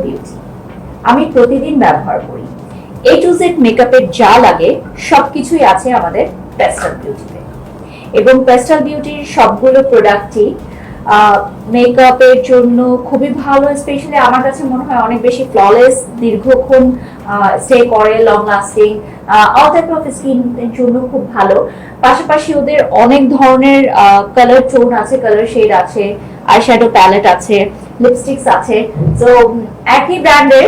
Beauty আমি প্রতিদিন ব্যবহার করি। এ টু জেড মেকআপের যা লাগে সবকিছুই আছে আমাদের প্যাস্টেল বিউটিতে, এবং প্যাস্টেল বিউটির সবগুলো প্রোডাক্টই মেকআপের জন্য খুবই ভালো। স্পেশালি আমার কাছে মনে হয় অনেক বেশি ফ্ললেস, দীর্ঘক্ষণ স্টে করে, long lasting, all type of স্কিনের জন্য খুব ভালো। পাশাপাশি ওদের অনেক ধরনের কালার টোন আছে, কালার শেড আছে, আইশ্যাডো প্যালেট আছে, লিপস্টিক্স আছে। তো একই ব্র্যান্ডের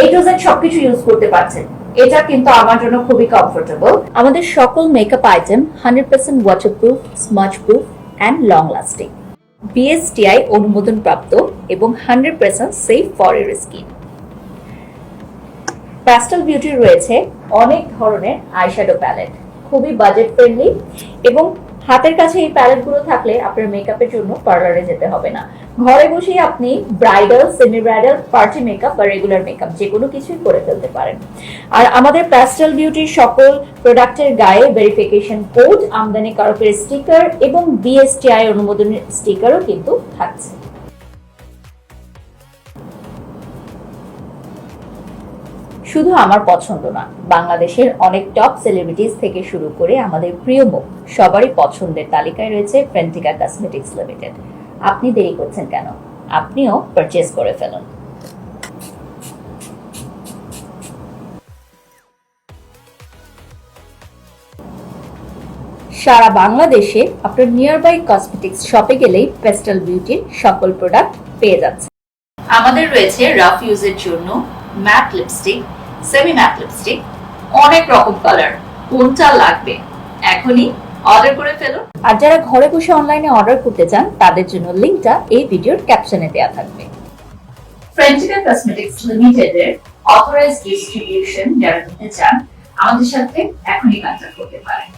এ টু জেড সবকিছু ইউজ করতে পারছেন। এটা কিন্তু আমার জন্য খুবই কমফোর্টেবল। আমাদের সকল makeup item 100% waterproof, smudge proof and long lasting, BSTI অনুমোদন প্রাপ্ত এবং 100% safe for your skin. Pastel বিউটির রয়েছে অনেক ধরনের আইশ্যাডো প্যালেট, খুবই বাজেট ফ্রেন্ডলি, এবং হাতের কাছে এই প্যালেটগুলো থাকলে আপনার মেকআপের জন্য পার্লারে যেতে হবে না। ঘরে বসেই আপনি bridal, semi bridal, party makeup বা রেগুলার মেকআপ যে কোনো কিছুই করে ফেলতে পারেন। আর আমাদের প্যাস্টেল বিউটির সকল প্রোডাক্টের গায়ে ভেরিফিকেশন কোড, আমদানিকারকের স্টিকার এবং বিএসটিআই অনুমোদনের স্টিকারও কিন্তু থাকছে। শুধু আমার পছন্দ না, বাংলাদেশের অনেক টপ সেলিব্রিটিজ থেকে শুরু করে আমাদের প্রিয় মুখ সবারই পছন্দের তালিকায় রয়েছে ফেন্টিকা কসমেটিক্স লিমিটেড। আপনি দেরি করছেন কেন? আপনিও পারচেজ করে ফেলুন। সারা বাংলাদেশে আপনার নিয়ারবাই কসমেটিক্স শপে গেলেই প্যাস্টেল বিউটির সকল প্রোডাক্ট পেয়ে যাচ্ছে। আমাদের রয়েছে রাফ ইউজের জন্য mat lipstick, semi mat lipstick, অনেক রকম কালার। কোনটা লাগবে এখনই অর্ডার করে ফেলুন। আর যারা ঘরে বসে অনলাইনে অর্ডার করতে চান তাদের জন্য লিংকটা এই ভিডিওর ক্যাপশনে দেওয়া থাকবে। ফ্রেন্টিকা কসমেটিক্স লিমিটেডের অথরাইজড ডিস্ট্রিবিউশন যারা নিতে চান আমাদের সাথে এখনই কন্টাক্ট করতে পারেন।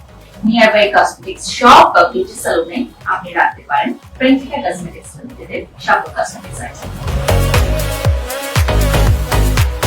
নিয়ারবাই কসমেটিক্স শপ বা বিউটি সালনে আপনি রাখতে পারেন ফ্রেন্টিকা কসমেটিক্স লিমিটেডের সকল কসমেটিক্স আইটেম।